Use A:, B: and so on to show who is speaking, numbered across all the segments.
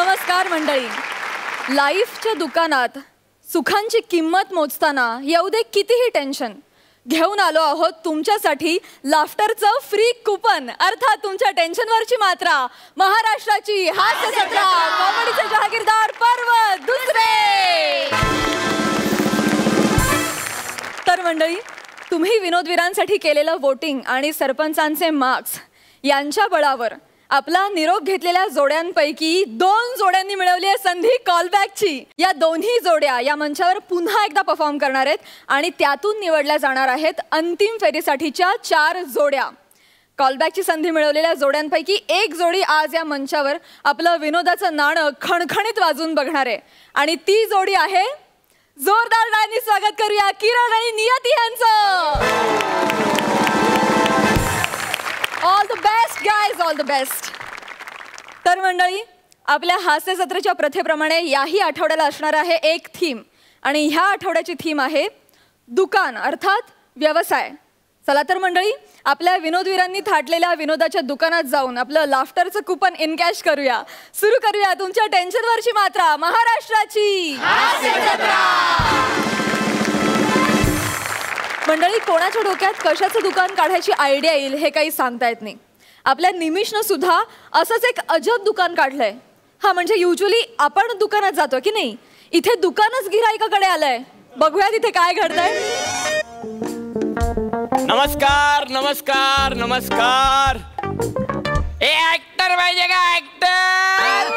A: नमस्कार मंडळी. लाईफच्या दुकानात सुखांची किंमत मोजताना येऊ दे कितीही टेन्शन, घेऊन आलो आहोत तुमच्यासाठी लाफ्टरचं फ्री कुपन. अर्थात तुमच्या टेन्शनवरची मात्रा. महाराष्ट्राची हास्य जत्रा, कॉमेडीचे जहागीरदार पर्व दुसरे. तर मंडळी, तुम्ही विनोदवीरांसाठी केलेलं वोटिंग आणि सरपंचांचे मार्क्स यांच्या बळावर आपला निरोप घेतलेल्या जोड्यांपैकी 2 जोड्यांनी मिळवली आहे संधी कॉलबॅकची. या दोन्ही जोड्या या मंचावर पुन्हा एकदा परफॉर्म करणार आहेत आणि त्यातून निवडल्या जाणार आहेत अंतिम फेरीसाठीच्या 4 जोड्या. कॉलबॅकची संधी मिळवलेल्या जोड्यांपैकी एक जोडी आज या मंचावर आपलं विनोदाचं नाणं खणखणीत वाजवून बघणार आहे आणि ती जोडी आहे. जोरदार टाळ्यांनी स्वागत करूया किरण आणि नियती यांचं. All the best guys, all the best. तर मंडळी, आपल्या हास्य जत्रेच्या प्रथेप्रमाणे याही आठवड्याला असणार आहे एक थीम आणि ह्या आठवड्याची थीम आहे दुकान अर्थात व्यवसाय. चला तर मंडळी, आपल्या विनोदवीरांनी थाटलेल्या विनोदाच्या दुकानात जाऊन आपलं लाफ्टरचं कुपन इनकॅश करूया. सुरू करूया तुमच्या टेन्शनवरची मात्रा. महाराष्ट्राची हास्य जत्रा. मंडळी, कोणाच्या डोक्यात कशाचं दुकान काढायची आयडिया येईल हे काही सांगता येत नाही. आपल्या निमिषनं सुद्धा असंच एक अजब दुकान काढलंय. हा म्हणजे युजली आपण दुकानात जातो की नाही, इथे दुकानच गिऱ्हाईकाकडे आलंय. बघूया तिथे काय घडतंय.
B: नमस्कार नमस्कार नमस्कार. ए ऍक्टर पाहिजे का ऍक्टर?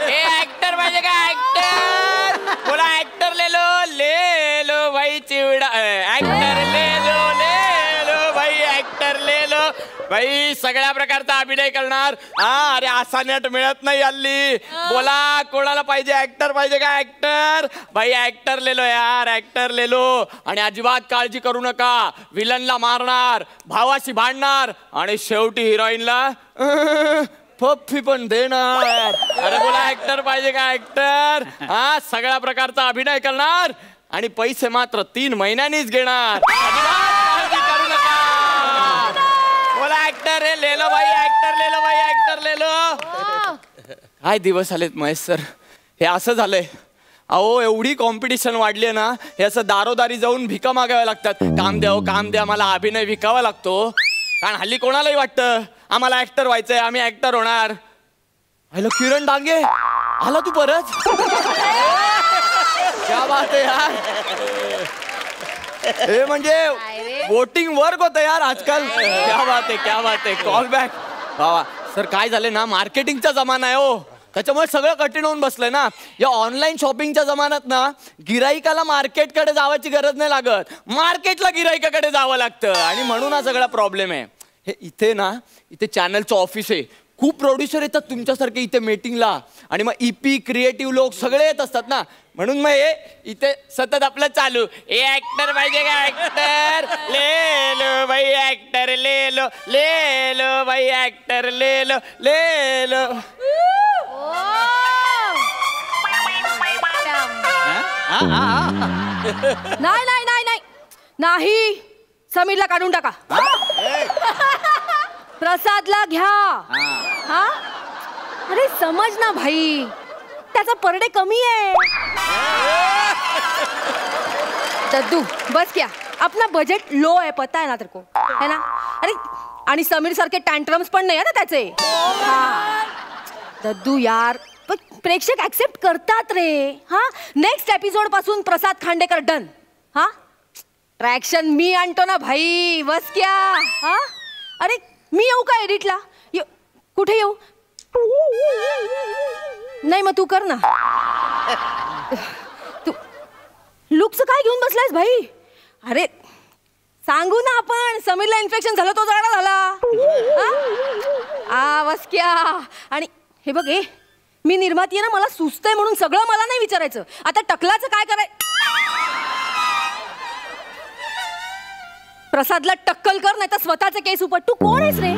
B: ए ऍक्टर पाहिजे का ऍक्टर? बोला ऍक्टर ले लो भाई चिवडा. ऍक्टर ले लो भाई, ऍक्टर ले लो भाई. सगळ्या प्रकारचा अभिनय करणार. हा, अरे असा नेट मिळत नाही हल्ली. बोला कोणाला पाहिजे? ऍक्टर पाहिजे का ऍक्टर? भाई ऍक्टर ले लो यार, ऍक्टर ले लो. आणि अजिबात काळजी करू नका, विलनला मारणार, भावाशी भांडणार आणि शेवटी हिरोईनला पप्पी पण देणार. अरे बोला ऍक्टर पाहिजे का ऍक्टर? हा, सगळ्या प्रकारचा अभिनय करणार आणि पैसे मात्र 3 महिन्यांनीच घेणार. करू नका. बोला ऍक्टर ले लो भाई, ऍक्टर ले लो भाई, ऍक्टर ले लो. काय दिवस आलेत महेश सर. हे असं झालंय. अहो, एवढी कॉम्पिटिशन वाढली आहे ना, हे असं दारोदारी जाऊन भिका मागाव्या लागतात. काम द्या, काम द्या. मला अभिनय विकावा लागतो. कारण हल्ली कोणालाही वाटतं आम्हाला ऍक्टर व्हायचंय, आम्ही ऍक्टर होणार. हॅलो किरण डांगे, आला तू परत? क्या बात आहे यार. हे म्हणजे वोटिंग वर्क होतं यार आजकाल. क्या बात आहे, क्या बात आहे. Call back. बाबा सर, काय झालं ना, मार्केटिंगचा जमाना आहे हो, त्याच्यामुळे सगळं कठीण होऊन बसलंय ना. या ऑनलाईन शॉपिंगच्या जमान्यात ना, गिराईकाला मार्केटकडे जावायची गरज नाही लागत, मार्केटला गिराईकाकडे जावं लागतं. आणि म्हणून हा सगळा प्रॉब्लेम आहे. हे इथे ना, इथे चॅनलचं ऑफिस आहे, खूप प्रोड्युसर येतात तुमच्यासारखे इथे मीटिंगला. आणि मग ईपी क्रिएटिव्ह लोक सगळे येत असतात ना, म्हणून मग हे इथे सतत आपलं चालू. ए ऍक्टर पाहिजे का ऍक्टर? ले लो भाई ऍक्टर ले लो भाई ऍक्टर ले लो.
A: नाही नाही नाही नाही नाही, समीरला काढून टाका. प्रसादला घ्या. हा, अरे समज ना भाई, त्याचा पर डे कमी आहे. दद्दू बस क्या, अपना बजेट लो है, पता है ना तेरे को, है ना. अरे आणि समीर सारखे टँट्रम्स पण नाही ना त्याचे. हा दद्दू यार, प्रेक्षक ऍक्सेप्ट करतात रे. हा, नेक्स्ट एपिसोड पासून प्रसाद खांडेकर डन. हा, ट्रॅक्शन मी आणतो ना भाई, बस क्या. हा, अरे मी येऊ का एडिटला? कुठे येऊ? नाही मग तू कर ना. तू लुकचं काय घेऊन बसलायस भाई? अरे सांगू ना आपण, समीरला इन्फेक्शन झालं, तो जाडा झाला. बस क्या. आणि हे बघ, मी निर्माती आहे ना, मला सुचतंय म्हणून सगळं मला नाही विचारायचं. आता टकलाचं काय कराय? प्रसादला टक्कल कर, नाही तर स्वतःचे केस उपट. तू कोण आहेस रे?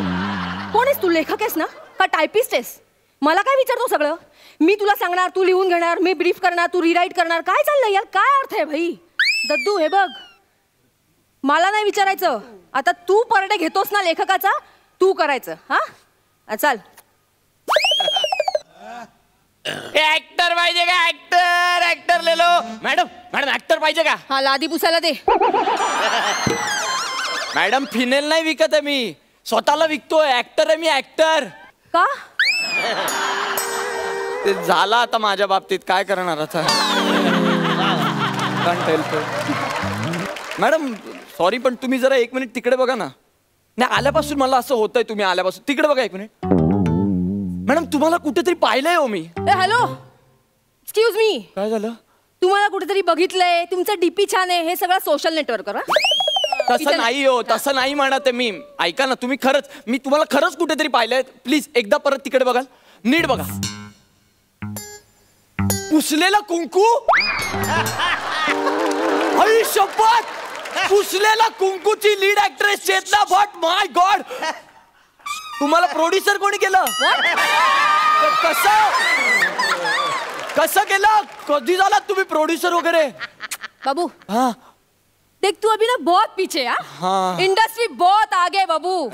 A: कोण आहेस तू? लेखक आहेस ना का टायपिस्ट आहेस? मला काय विचारतो सगळं? मी तुला सांगणार, तू लिहून घेणार, मी ब्रीफ करणार, तू रिराईट करणार. काय चाललंय यार? काय अर्थ आहे भाई? दद्दू हे बघ, मला नाही विचारायचं. आता तू पर डे घेतोस ना लेखकाचा, तू करायचं. हा चाल.
B: ऍक्टर पाहिजे का ऍक्टर ऍक्टर ले लो मॅडम मॅडम ऍक्टर पाहिजे का
A: हा लादी पुसायला दे.
B: मॅडम फिनेल नाही विकत आहे मी स्वतःला विकतोय ऍक्टर आहे मी ऍक्टर.
A: का
B: ते झाला आता माझ्या बाबतीत काय करणार आता. मॅडम सॉरी पण तुम्ही जरा 1 मिनिट तिकडे बघा ना. नाही आल्यापासून मला असं होतंय तुम्ही आल्यापासून तिकडे बघा 1 मिनिट. मॅडम तुम्हाला कुठेतरी पाहिलंय हो मी.
A: Hello excuse me.
B: काय झालं.
A: तुम्हाला कुठेतरी बघितलंय तुमचं डीपी छान आहे हे सगळं सोशल नेटवर्कवर.
B: तसं नाही हो तसं नाही म्हणत आहे मी. ऐका ना तुम्ही खरंच मी तुम्हाला खरंच कुठेतरी पाहिलंय. प्लीज एकदा परत तिकडे बघाल नीट बघा. पुसलेला कुंकू आई शपथ पुसलेला कुंकूची लीड ऍक्ट्रेस चेतना भट. माय गॉड तुम्हाला प्रोड्युसर कोणी केलं. कसं कसं केलं कधी झाला तुम्ही प्रोड्युसर वगैरे.
A: बाबू
B: हा
A: देख तू अभी ना बहुत पीछे.
B: हाँ.
A: इंडस्ट्री बहुत आगे बाबू.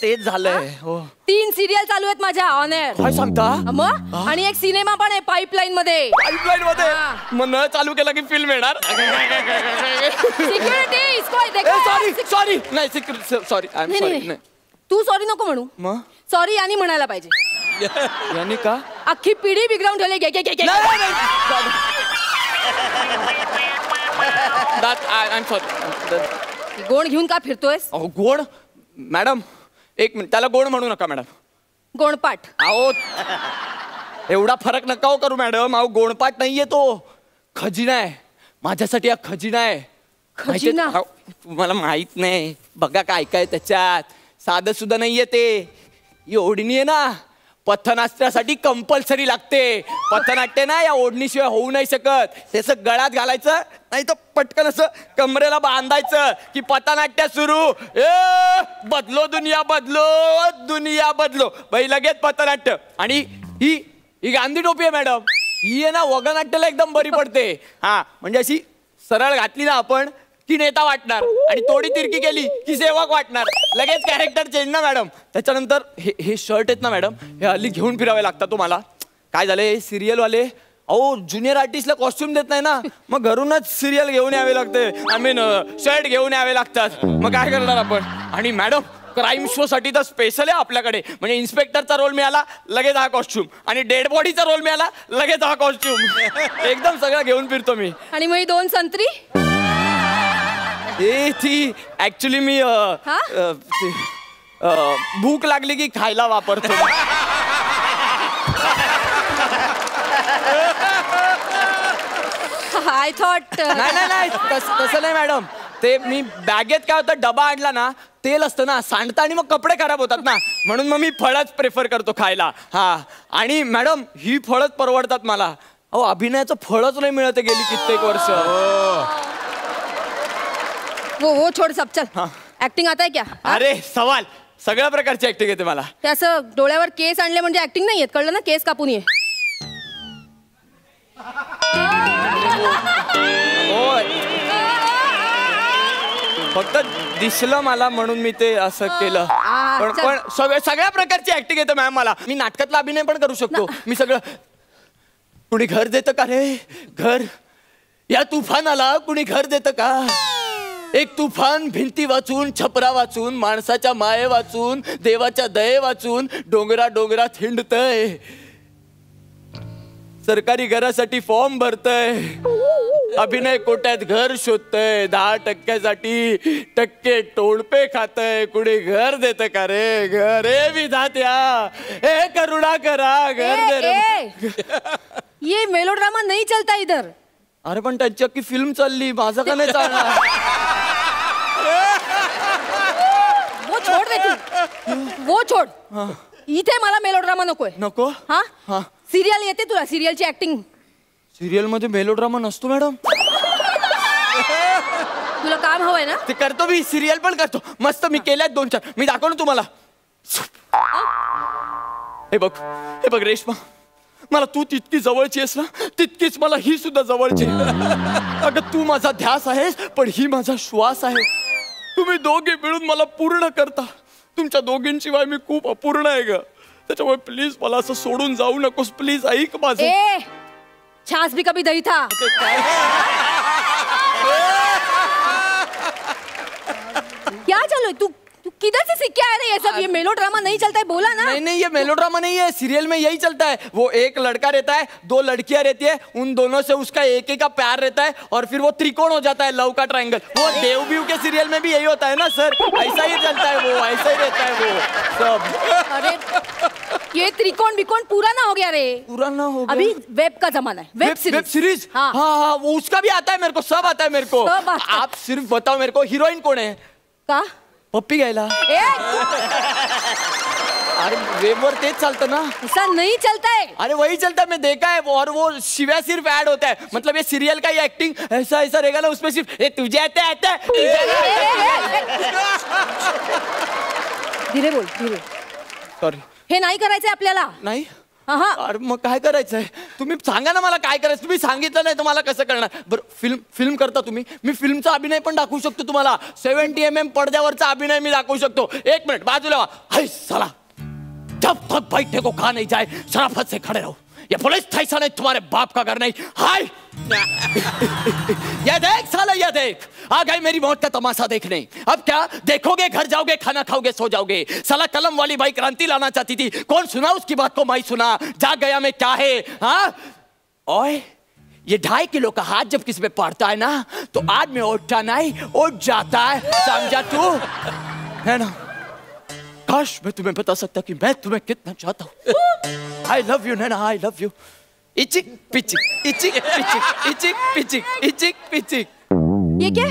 B: तेच झालंय. हो
A: 3 सिरियल चालू आहेत माझ्या ऑन एअर.
B: काय सांगता.
A: मग आणि एक सिनेमा पण आहे पाईपलाईन मध्ये.
B: पाईपलाईन मध्ये मग नळ चालू केला की फिल्म येणार.
A: सिक्युरिटी
B: सॉरी सॉरी नाही सॉरी आय एम सॉरी. नाही
A: तू सॉरी नको म्हणू.
B: मग
A: सॉरी यांनी म्हणायला पाहिजे.
B: यांनी का
A: अख्खी पिढी बिघडवून ठेवली. गोण घेऊन का फिरतोयस.
B: गोड मॅडम 1 मिनिट त्याला गोड म्हणू नका मॅडम.
A: गोणपाठ.
B: अहो एवढा फरक नका हो करू मॅडम. अहो गोणपाठ नाहीये तो खजिना आहे माझ्यासाठी. हा खजिना आहे.
A: खजिना
B: तुम्हाला माहित नाही बघा काय काय त्याच्यात. साधं सुद्धा नाहीये ते. ही ओढणी आहे ना पथनाट्यासाठी कंपल्सरी लागते. पथनाट्य ना या ओढणीशिवाय होऊ नाही शकत. त्याचं गळ्यात घालायचं नाही तर पटकन असं कमरेला बांधायचं की पथनाट्य सुरू. बदलो दुनिया बदलो दुनिया बदलो बाई लगेच पथनाट्य. आणि ही गांधी टोपी आहे मॅडम. ही आहे ना वगनाट्याला एकदम बरी पडते. हा म्हणजे अशी सरळ घातली ना आपण की नेता वाटणार आणि थोडी तिरकी केली की सेवक वाटणार. लगेच कॅरेक्टर चेंज ना मॅडम. त्याच्यानंतर हे शर्ट आहेत ना मॅडम हे हल्ली घेऊन फिरावे लागतात. तुम्हाला काय झालंय सिरियल वाले अहो ज्युनियर आर्टिस्टला कॉस्ट्युम देत नाही ना मग घरूनच सिरियल घेऊन यावे लागते. आय मीन शर्ट घेऊन यावे लागतात. मग काय करणार आपण. आणि मॅडम क्राईम शो साठी तर स्पेशल आहे आपल्याकडे. म्हणजे इन्स्पेक्टरचा रोल मिळाला लगेच हा कॉस्ट्युम आणि डेड बॉडीचा रोल मिळाला लगेच हा कॉस्ट्युम. एकदम सगळं घेऊन फिरतो मी.
A: आणि मग 2 संत्री.
B: ती ऍक्च्युली मी भूक लागली की खायला वापरतो.
A: आय थॉट
B: नाही तसं नाही मॅडम. ते मी बॅगेत काय होतं डबा आणला ना तेल असतं ना सांडतं आणि मग कपडे खराब होतात ना म्हणून मग मी फळच प्रेफर करतो खायला. हा आणि मॅडम ही फळच परवडतात मला. अहो अभिनयाचं फळच नाही मिळत गेली कित्येक वर्ष.
A: वो छोड़ सब चल. ऍक्टिंग आता है क्या.
B: अरे सवाल सगळ्या प्रकारची ऍक्टिंग येते मला.
A: ते असं डोळ्यावर केस आणले म्हणजे ऍक्टिंग नाही येत कळलं ना. केस कापून ये.
B: फक्त दिसलं मला म्हणून मी ते असं केलं. पण सगळ्या प्रकारची ऍक्टिंग येते मॅम मला. मी नाटकातला अभिनय पण करू शकतो. मी सगळं. कुणी घर देतं का रे घर. या तुफानाला कुणी घर देतं का. एक तुफान भिंती वाचून छपरा वाचून माणसाच्या माये वाचून देवाच्या दये वाचून डोंगरा डोंगरात हिंडतय. सरकारी घरासाठी फॉर्म भरतय. अभिनय कोट्यात घर शोधतय. 10% टक्के टोळपे खातय. कुणी घर देतं का रे घर. हे विधात्या हे करुणा करा घर दे रे.
A: ये मेलोड्रामा नहीं चलता इधर.
B: अरे पण त्यांची अख्खी फिल्म चालली माझं का नाही चालणार.
A: वो छोड़ दे तू. वो छोड़. इथे मला मेलोड्रामा नकोय.
B: नको.
A: हा सिरियल येते तुला. सिरियलची ऍक्टिंग.
B: सिरियल मध्ये मेलोड्रामा नसतो मॅडम.
A: तुला काम हवंय ना.
B: ते करतो मी. सिरियल पण करतो मस्त. मी केल्यात 2-4. मी दाखवतो तुम्हाला. हे बघ रेश्मा मला तू तितकी जवळची आहेस ना तितकीच मला ही सुद्धा जवळची. अगं तू माझा ध्यास आहेस पण ही माझा श्वास आहे. तुम्ही दोघे मिळून मला पूर्ण करता. तुमच्या दोघींशिवाय मी खूप अपूर्ण आहे ग. त्याच्यामुळे प्लीज मला असं सोडून जाऊ नकोस, प्लीज ऐक माझं.
C: ए छास भी कभी दही था. क्या चलो तू किधर से सीख के आया रे ये सब? ये मेलोड्रामा नहीं चलता है, बोला ना.
B: नहीं नहीं, ये मेलोड्रामा नहीं है, सीरियल में यही चलता है. वो एक लड़का रहता है, दो लड़कियां रहती है, उन दोनों से उसका एक एक का प्यार रहता है और फिर वो त्रिकोण हो जाता है, लव का ट्रायंगल. वो देवव्यू के सीरियल में भी यही होता है ना सर, ऐसा ही चलता है, वो ऐसा ही रहता है वो सब.
C: अरे ये त्रिकोण बिकोण पूरा ना हो गया रे.
B: पूरा ना हो गया.
C: अभी वेब का जमाना है, वेब
B: सीरीज.
C: हाँ
B: हाँ, वो उसका भी आता है मेरे को, सब आता है मेरे को.
C: सब आता है.
B: आप सिर्फ बताओ मेरे को, हीरोइन कौन है?
C: का
B: पप्पी घ्यायला. अरे वेबवर तेच चालतं ना.
C: ऐसा नहीं चलता है.
B: अरे वही चलता है, मैं देखा है. और वो शिव्या सिर्फ ऐड होता है, मतलब ये सीरियल का ही एक्टिंग ऐसा ऐसा रहेगा ना, उसमें सिर्फ ए तुझे आता है.
C: धीरे बोल, धीरे.
B: सॉरी.
C: हे नाही करायचंय आपल्याला.
B: नाही.
C: हा.
B: अरे मग काय करायचंय? तुम्ही सांगा ना मला काय करायचं. तुम्ही सांगितलं नाही तर मला कसं करणार? बरं फिल्म करता तुम्ही, मी फिल्मचा अभिनय पण दाखवू शकतो तुम्हाला. 70 mm पडद्यावरचा अभिनय मी दाखवू शकतो. 1 मिनिट बाजूला वा. हाय साला, जब तक बैठने को कहा नहीं जाए शराफत से खड़े रहो. ये पुलिस स्टेशन है, तुम्हारे बाप का घर नहीं. हाय ये देख साला, ये देख, आ गई मेरी मौत का तमाशा देखने. अब क्या देखोगे? घर जाओगे, खाना खाओगे, सो जाओगे. साला कलम वाली भाई क्रांति लाना चाहती थी, कौन सुना उसकी बात को? मैं सुना. जाग गया मैं, क्या है? हाँ ओए, ये 2.5 किलो का हाथ जब किसी पे पड़ता है ना, तो आदमी उठता नहीं, उठ जाता है. समझा तू? है ना? काश मैं तुम्हें बता सकता कि मैं तुम्हें कितना चाहता हूँ. I love you Naina, I love you. इचिक पिचिक, इचिक पिचिक, इचिक पिचिक, इचिक पिचिक.
C: ये क्या?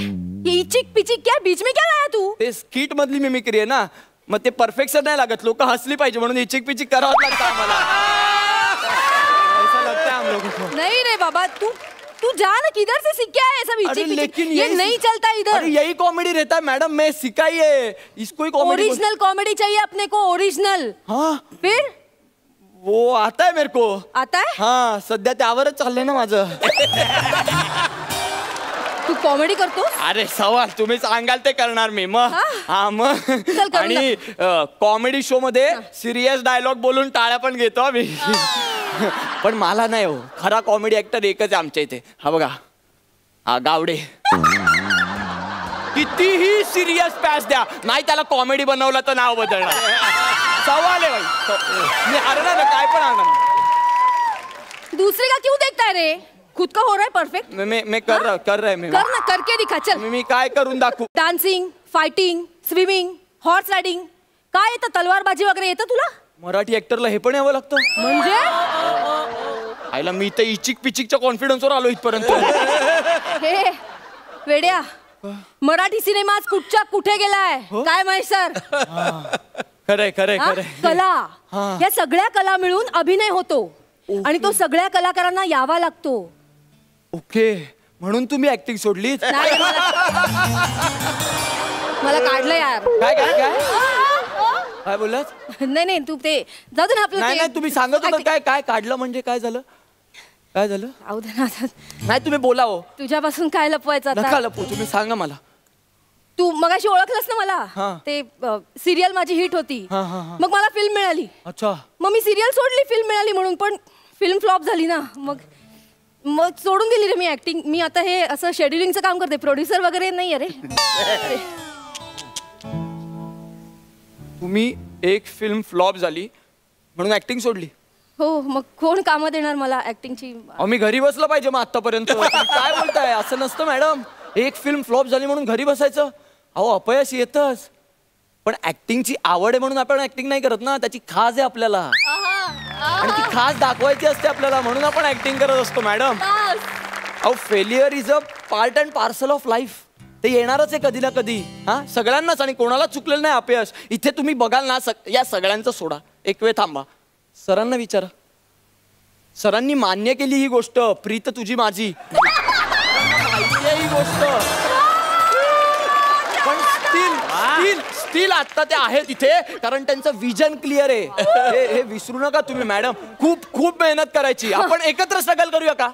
C: ये इचिक पिचिक क्या? बीच में क्या लाया तू?
B: ते स्किट मधली मिमिक्री आहे ना, मग ते परफेक्शन नाही लागत. लोक हसली पाहिजे म्हणून इचिक पिचिक करावं लागतं आम्हाला. ऐसा लगता है हम लोगों को.
C: नहीं रे बाबा, तू जा ना, किधर से सीख के आया ये सब?
B: अरे लेकिन
C: ये नहीं चलता इधर.
B: अरे यही कॉमेडी रहता है मैडम, मैं सिखाई है इसको ही कॉमेडी.
C: ओरिजिनल कॉमेडी चाहिए अपने को, ओरिजिनल.
B: हाँ
C: फिर
B: वो आता है मेरे को.
C: आता है?
B: हाँ सध्या त्यावरच चाललंय ना माझं.
C: तू कॉमेडी करतो?
B: अरे सवाल तुम्ही सांगाल ते करणार मी. मग हा मग.
C: चल करू
B: आणि कॉमेडी शो मध्ये सिरियस डायलॉग बोलून टाळ्या पण घेतो आम्ही. पण मला नाही हो, खरा कॉमेडी ऍक्टर एकच आहे आमच्या इथे. हा बघा, हा गावडे. कितीही सिरियस पॅच द्या, नाही त्याला कॉमेडी बनवलं तर नाव बदलणार. सवाल आहे भाई, मी हरणार ना, काय पण हरणार.
C: दूसरे का क्यों देखता है रे? खुद का हो रहा है परफेक्ट.
B: मैं कर रहा है.
C: कर ना, करके दिखा. चल
B: मी काय करून दाखवू?
C: Dancing, fighting, swimming, horse riding, काय येतं? तलवारबाजी वगैरे येतं तुला?
B: मराठी ऍक्टरला हे पण यावं लागतं
C: म्हणजे?
B: आईला मी तर इचिक पिचिकच्या कॉन्फिडन्सवर आलो इथपर्यंत.
C: हे वेड्या, मराठी सिनेमा आज कुठच्या कुठे गेलाय काय माहिती सर?
B: खरंय खरंय
C: हा?
B: खरंय.
C: कला, या सगळ्या कला मिळून अभिनय होतो आणि तो सगळ्या कलाकारांना यावा लागतो.
B: ओके, म्हणून तुम्ही ऍक्टिंग सोडली?
C: नाही, मला काढलं यार.
B: काय काय काय काय बोललात?
C: नाही नाही, तू ते जाऊ दे ना आपलं.
B: नाही नाही, तुम्ही सांगत होता काय काय काढलं म्हणजे काय झालं? काय झालं?
C: जाऊ दे ना आता.
B: नाही तुम्ही बोला हो.
C: तुझ्यापासून काय लपवायचं
B: नका
C: आता?
B: लपू, तुम्ही सांगा मला.
C: तू मगाशी ओळखलंस ना मला?
B: हा.
C: ते सिरियल माझी हिट होती,
B: हा, हा, हा.
C: मग मला फिल्म मिळाली.
B: अच्छा.
C: मग मी सिरियल सोडली, फिल्म मिळाली म्हणून, पण फिल्म फ्लॉप झाली ना, मग सोडून दिली रे मी ऍक्टिंग. मी आता हे असं शेड्युलिंगचं काम करते, प्रोड्युसर वगैरे नाही रे.
B: तुम्ही एक फिल्म फ्लॉप झाली म्हणून ऍक्टिंग सोडली?
C: हो, मग कोण कामं देणार मला ऍक्टिंगची?
B: मी घरी बसलं पाहिजे मग आतापर्यंत. काय बोलताय? असं नसतं मॅडम. एक फिल्म फ्लॉप झाली म्हणून घरी बसायचं? अहो अपयश येतच, पण ऍक्टिंगची आवड आहे म्हणून आपण ऍक्टिंग नाही करत ना. त्याची खास आहे आपल्याला आणि ती खास दाखवायची असते आपल्याला, म्हणून आपण ऍक्टिंग करत असतो मॅडम. अहो failure is a part and parcel of life. ते येणारच आहे कधी ना कधी. हा सगळ्यांनाच, आणि कोणाला चुकलेलं नाही अपयश. इथे तुम्ही बघाल ना, या सगळ्यांचं सोडा, एक वेळ थांबा, सरांना विचारा. सरांनी मान्य केली ही गोष्ट, प्रीत तुझी माझी, माहिती आहे ही गोष्ट. पण स्टील आता ते आहेत इथे कारण त्यांचं विजन क्लिअर आहे. हे विसरू नका तुम्ही मॅडम. खूप खूप मेहनत करायची. आपण एकत्र स्ट्रगल करूया का?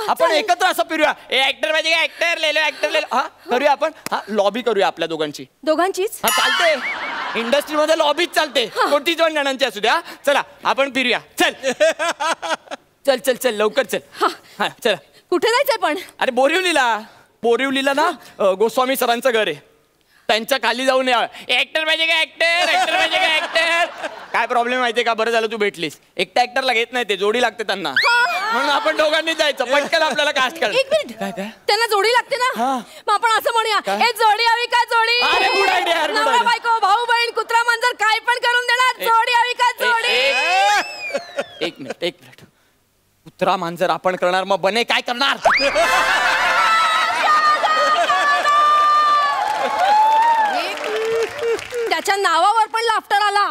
B: आपण एकत्र असं फिरूया. ऍक्टर पाहिजे का? ऍक्टर ले लो, ऍक्टर ले लो. हा करूया आपण. हा लॉबी करूया आपल्या दोघांचीच.
C: दोघांचीच?
B: हा चालते. इंडस्ट्रीमध्ये लॉबीच चालते, कोणतीच पण जणांची असू द्या. चला आपण फिरूया. चल चल चल चल लवकर चल. हा चला.
C: कुठे जायचंय पण?
B: अरे बोरिवलीला ना गोस्वामी सरांचं घर आहे, त्यांच्या खाली जाऊन या. ऍक्टर पाहिजे का ऍक्टर, ऍक्टर पाहिजे का ऍक्टर. काय प्रॉब्लेम माहितीये का, बरं झालं तू भेटलीस. एकट्या ऍक्टरला घेत नाही ते, जोडी लागते त्यांना, म्हणून आपण दोघांनी जायचं. पटकन आपल्याला कास्ट कर.
C: एक मिनिट, त्यांना जोडी लागते ना, मग आपण असं म्हणूया, हे जोडी हवी का जोडी.
B: अरे गुड आयडिया.
C: नवरा बायको, भाऊ बहीण, कुत्रा मांजर काय पण करून देणार. जोडी हवी का जोडी.
B: एक मिनिट. कुत्रा मांजर आपण करणार, मग बने काय करणार.
C: त्याच्या नावावर पण लाफ्टर आला.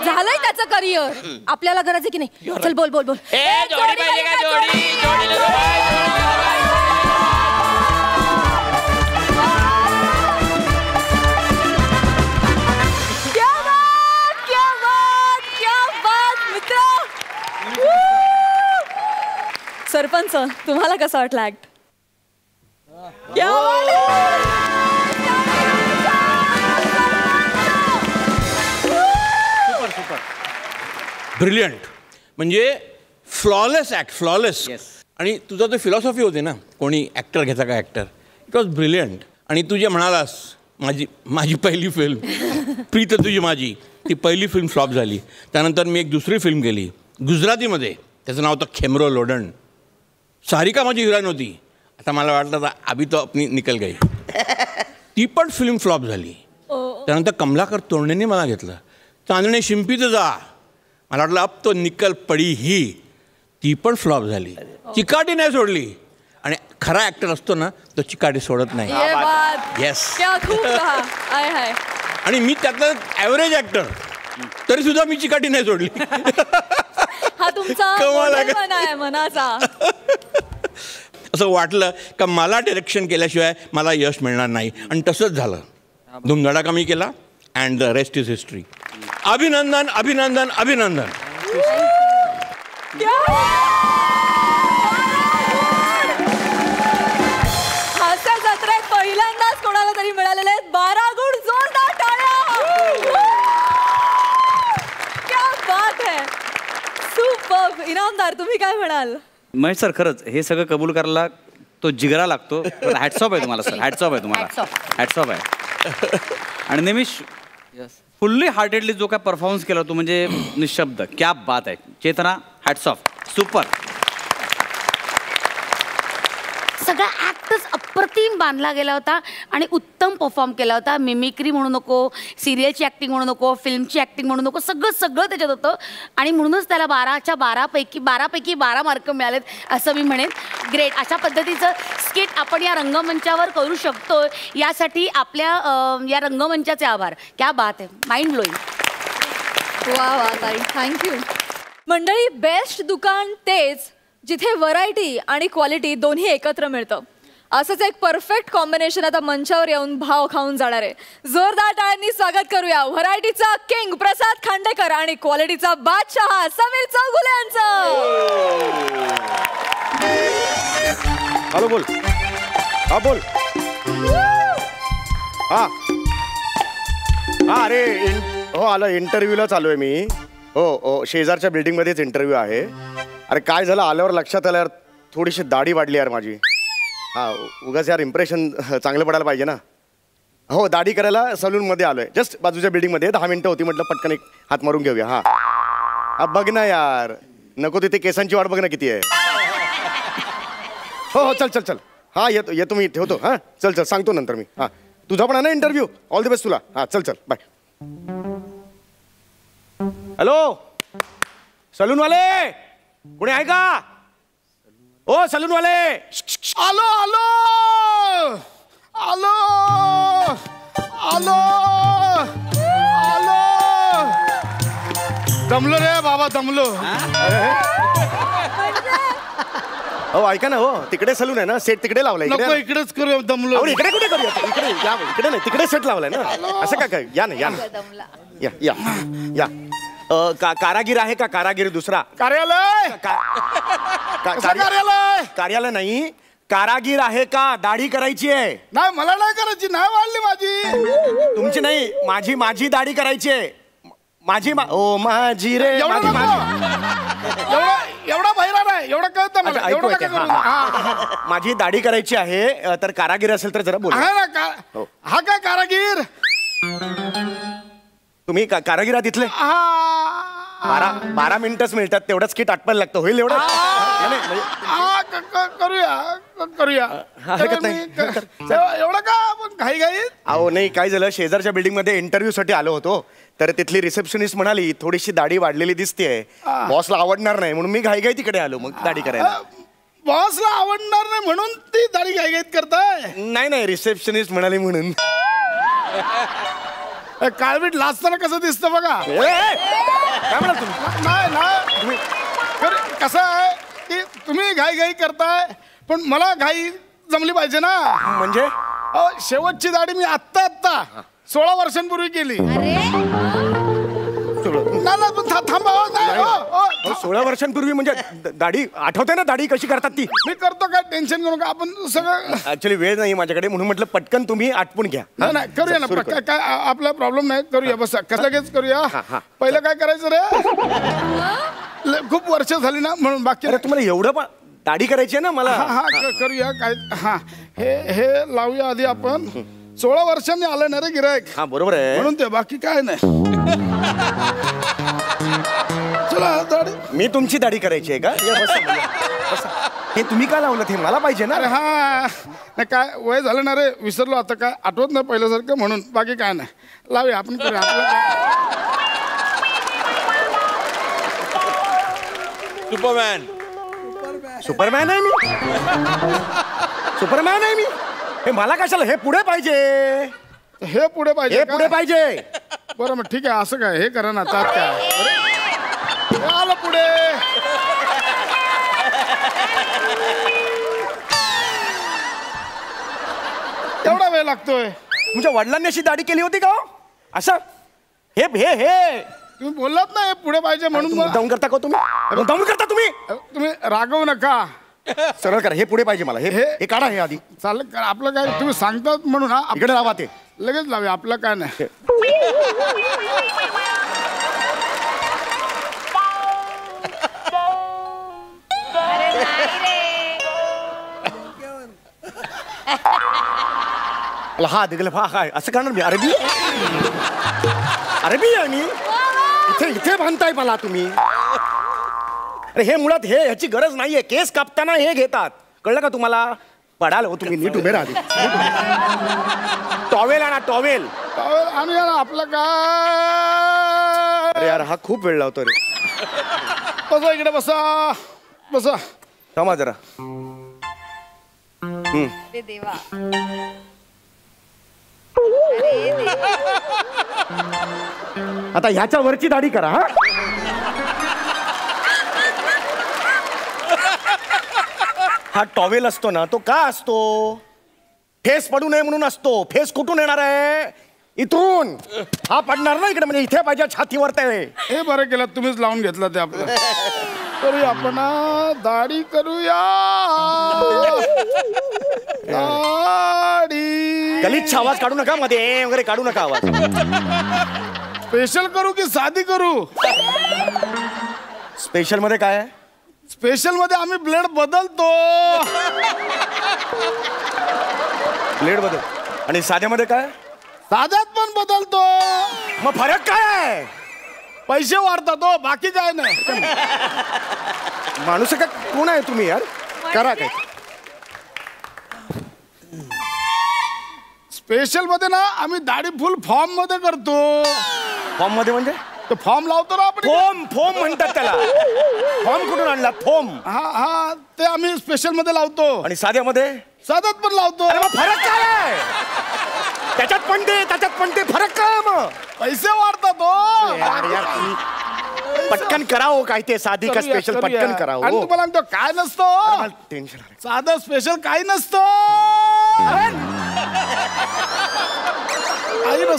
C: झालंय त्याचं करिअर. आपल्याला गरज आहे की नाही. चल बोल.
B: जोडी पाहिजे का जोडी.
A: सरपंच, तुम्हाला कसं वाटलं ऍक्ट?
D: Super brilliant. म्हणजे फ्लॉलेस ऍक्ट, फ्लॉलेस. आणि तुझा तो फिलॉसॉफी होती ना, कोणी ऍक्टर घ्यायचा का ऍक्टर, इट वॉज ब्रिलियंट. आणि तू जे म्हणालास, माझी पहिली फिल्म प्रीत तुझी माझी, ती पहिली फिल्म फ्लॉप झाली. त्यानंतर मी एक दुसरी फिल्म केली गुजरातीमध्ये, त्याचं नाव होतं खेमरो लोडण. सारिका माझी हिरोईन होती. आता मला वाटलं आता अभी तो अपनी निकल गई. ती पण फिल्म फ्लॉप झाली. त्यानंतर कमलाकर तोंडणेने मला घेतलं, चांदणे शिंपीत जा. मला वाटलं अब तो निकल पडी ही. ती पण फ्लॉप झाली. चिकाटी नाही सोडली. आणि खरा ॲक्टर असतो ना, तो चिकाटी सोडत नाही. येस. आणि मी त्यातला ॲव्हरेज ॲक्टर, तरी सुद्धा मी चिकाटी नाही सोडली.
A: हा तुमचा मनाचा.
D: असं वाटलं का मला डिरेक्शन केल्याशिवाय मला यश मिळणार नाही, आणि तसंच झालं. धूमधडाका मी केला, and the rest is history. अभिनंदन अभिनंदन अभिनंदन.
A: हास्य जत्रेत पहिल्यांदाच कोणाला तरी मिळालेले 12 गुण. जोरदार टाळ्या. क्या बात है. सुपर. इनामदार, तुम्ही काय म्हणाल?
E: महेश सर, खरंच हे सगळं कबूल करायला तो जिगरा लागतो. हॅट्सऑफ आहे तुम्हाला सर, हॅट्सऑफ आहे तुम्हाला, हॅट्सऑफ आहे. आणि निमिष, फुल्ली हार्टेडली जो काय परफॉर्मन्स केला तो म्हणजे निशब्द, क्या बात आहे. चेतना, हॅट्सऑफ, सुपर.
F: सगळा ॲक्टच अप्रतिम बांधला गेला होता आणि उत्तम परफॉर्म केला होता. मिमिक्री म्हणू नको, सिरियलची ॲक्टिंग म्हणू नको, फिल्मची ॲक्टिंग म्हणू नको, सगळं त्याच्यात होतं. आणि म्हणूनच त्याला 12च्या 12पैकी 12 मार्क मिळालेत असं मी म्हणेन. ग्रेट. अशा पद्धतीचं स्किट आपण या रंगमंचावर करू शकतो, यासाठी आपल्या या रंगमंचाचे आभार. क्या बात आहे. Mind blowing.
A: वा ताई, थँक्यू. मंडळी, बेस्ट दुकान तेच जिथे व्हरायटी आणि क्वालिटी दोन्ही एकत्र मिळतं. असंच एक परफेक्ट कॉम्बिनेशन आता मंचावर येऊन भाव खाऊन जाणार आहे. जोरदार टाळ्यांनी स्वागत करूया व्हरायटीचा किंग प्रसाद खांडेकर आणि क्वालिटीचा बादशाह समीर चौगुले यांचं.
G: हॅलो, बोल. हा बोल. हा अरे हो, आलो. इंटरव्ह्यूला चालू आहे मी. हो, शेजारच्या बिल्डिंगमध्येच इंटरव्ह्यू आहे. अरे काय झालं, आल्यावर लक्षात आलं यार, थोडीशी दाढी वाढली यार माझी. हा, उगाच यार इम्प्रेशन चांगलं पडायला पाहिजे ना. हो, दाढी करायला सलूनमध्ये आलो आहे. जस्ट बाजूच्या बिल्डिंगमध्ये 10 मिनटं होती, म्हटलं पटकन एक हात मारून घेऊया. हा बघ ना यार, नको तिथे केसांची वाट बघ ना किती आहे. हो, चल. हा, येतो मी, ठेवतो. हां, चल सांगतो नंतर मी. हां, तुझा पण आहे ना इंटरव्ह्यू. ऑल द बेस्ट तुला. हां, चल बाय. हॅलो, सलूनवाले कोणी आहे का? ओ सलूनवाले. आलो. दमलो रे बाबा, दमलो. हो ऐका ना, हो तिकडे सलून आहे ना, सेट तिकडे लावलाय.
D: इकडेच करू. दमलो.
G: इकडे कुठे करूया? इकडे नाही, तिकडे सेट लावलाय ना. असं काय? या ना. कारागीर आहे का? कारागीर दुसरा. कार्यालय नाही, कारागीर आहे का? दाढी करायची आहे.
H: नाही मला नाही करायची, नाही वाढली माझी.
G: तुमची नाही, माझी दाढी करायची आहे. ओ माझी रे
H: एवढा बहिरा नाही, एवढं कळतं मला.
G: अच्छा,
H: एवढं
G: ऐकू
H: नका
G: येते.
H: करू. हा.
G: माझी दाढी करायची आहे, तर कारागीर असेल तर जरा बोला.
H: आहे ना हा काय कारागीर?
G: तुम्ही कारागीर आहात इथले?
H: हा
G: 12 मिनिटच मिळतात, तेवढंच किट आटपायला लागतं. होईल एवढं?
H: करूया.
G: हरकत नाही.
H: एवढं का आपण घाई
G: अहो नाही, काय झालं, शेजारच्या बिल्डिंग मध्ये इंटरव्ह्यू साठी आलो होतो, तर तिथली रिसेप्शनिस्ट म्हणाली थोडीशी दाढी वाढलेली दिसतेय, बॉसला आवडणार नाही, म्हणून मी घाई तिकडे आलो मग दाढी करायला.
H: बॉसला आवडणार नाही म्हणून ती दाढी घाईघाईत करताय?
G: नाही, रिसेप्शनिस्ट म्हणाली म्हणून.
H: काळवीट लाजताना कसं दिसतं बघा.
G: काय म्हणाल तुम्ही?
H: नाही कसं आहे की तुम्ही घाई करताय, पण मला घाई जमली पाहिजे ना.
G: म्हणजे
H: शेवटची दाढी मी आत्ता 16 वर्षांपूर्वी केली. नाही पण थांबा.
G: 16 वर्षांपूर्वी म्हणजे दाढी आठवते ना? दाढी कशी करतात ती?
H: मी करतो, काय टेन्शन करू नका. आपण सगळं
G: ऍक्च्युली वेळ नाही माझ्याकडे, म्हणून म्हटलं पटकन तुम्ही आटपून घ्या.
H: नाही करूया ना, काय आपला प्रॉब्लेम नाही. करूया, बस लगेच करूया. पहिलं काय करायचं रे? खूप वर्ष झाली ना म्हणून. बाकी
G: तुम्हाला एवढं पण दाढी करायची आहे ना मला?
H: हा करूया. काय हे लावूया आधी आपण. 16 वर्षांनी आलं ना रे गिरायक.
G: हा बरोबर आहे,
H: म्हणून ते बाकी काय नाही. चला दाढी.
G: मी तुमची दाढी करायची आहे का? हे तुम्ही का लावलं? हे मला पाहिजे ना.
H: हा नाही, काय वय झालं ना रे, विसरलो आता, काय आठवत नाही पहिल्यासारखं, म्हणून. बाकी काय नाही, लावूया आपण, करूया
G: सुपरमॅन आहे मी. सुपरमॅन आहे मी. हे मला कशाला? हे पुढे पाहिजे.
H: हे पुढे पाहिजे.
G: हे पुढे पाहिजे.
H: बरं मग ठीक आहे, असं काय हे करा ना. तात काय आलं पुढे. एवढा वेळ लागतोय?
G: तुमच्या वडिलांनी अशी दाढी केली होती का? असं हे
H: तुम्ही बोललात ना हे पुढे पाहिजे म्हणून.
G: मुद्दाम करता का तुम्ही? मुद्दाम करता तुम्ही?
H: तुम्ही रागवू नका.
G: सरळ करा. हे पुढे पाहिजे मला. हे काढा. हे आधी
H: चालेल. आपलं काय तुम्ही सांगतात म्हणून. हा
G: इकडे लावा. ते
H: लगेच लावूया. आपलं काय नाही.
G: हा दिगल काय असं करणार मी? अरबी आहे मी. इथे बांधताय मला तुम्ही. अरे हे मुळात ह्याची गरज नाहीये. केस कापताना हे घेतात, कळलं का तुम्हाला? पडाल हो तुम्ही. नीट उभे राहा. टॉवेल आणा. टॉवेल
H: आणि आपलं काय?
G: अरे यार हा खूप वेळ लावतो रे.
H: बसा इकडे. बसा
G: थांबा जरा. आता ह्याच्या वरची दाढी करा. हा टॉवेल असतो ना, तो का असतो? फेस पडू नये म्हणून असतो. फेस कुठून येणार आहे? इथून. हा पडणार ना इकडे, म्हणजे इथे पाहिजे छातीवर.
H: हे बरं केलं तुम्हीच लावून घेतलं ते. आपलं करूया आपण दाढी करूया. दाढी.
G: गलिच्छ आवाज काढू नका मध्ये वगैरे काढू नका आवाज.
H: स्पेशल करू की साधी करू?
G: स्पेशल मध्ये काय आहे?
H: स्पेशल मध्ये आम्ही ब्लेड बदलतो.
G: ब्लेड बदल. आणि साध्यामध्ये काय?
H: साध्यात पण बदलतो.
G: मग फरक काय आहे?
H: पैसे वाढतात हो, बाकी काय नाही.
G: माणूस का कोण आहे तुम्ही यार? करा काय.
H: स्पेशल मध्ये ना आम्ही दाढी फुल फॉर्म मध्ये करतो.
G: फॉर्म मध्ये म्हणजे?
H: तो फॉर्म लावतो ना आपण.
G: फोम म्हणतात त्याला. फॉर्म कुठून आणला? फोम.
H: हा ते आम्ही स्पेशल मध्ये लावतो.
G: आणि साध्यामध्ये?
H: साध्यात पण लावतो.
G: अरे मग फरक काय आहे? त्याच्यात पण ते फरक काय? मग
H: पैसे वाढतात हो.
G: पटकन करावं काय ते. साधी का स्पेशल? पटकन करावं.
H: आणि तुम्हाला म्हणतो काय नसतं.
G: टेन्शन.
H: साधं स्पेशल काही नसतं.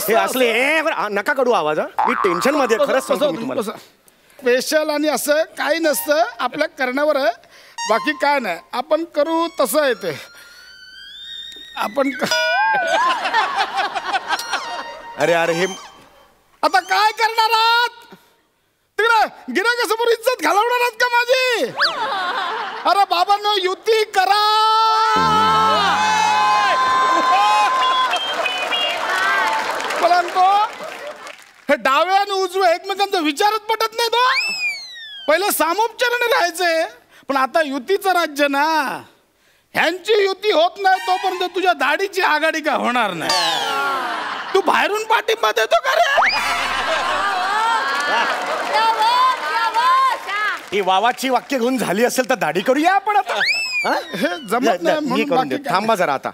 G: हे असले नका काढू आवाज. मी टेन्शन मध्ये. खरंच सांगतो मी तुम्हाला.
H: स्पेशल आणि असं काही नसतं. आपल्या करण्यावर बाकी काय नाही, आपण करू तसं आहे ते. आपण
G: अरे अरे हे
H: आता काय करणार आहात? तिकडे गिरायकासमोर इज्जत घालवणार आहात का माझी? अरे बाबांनो, युती करा. परंतु हे डावे आणि उजवे एकमेकांचा विचारच पटत नाही तो. पहिले सामोपचाराने राहायचे, पण आता युतीचं राज्य ना. ह्यांची युती होत नाही तोपर्यंत तुझ्या दाढीची आघाडी काय होणार नाही. तू बाहेरून पाठिंबा देतो का रे?
G: ही वावाची वाक्य घेऊन झाली असेल तर दाढी करूया आपण आता.
H: हे जमत नाही
G: मी
H: म्हणून
G: करून
H: बाकी
G: देतो. थांबा जरा आता.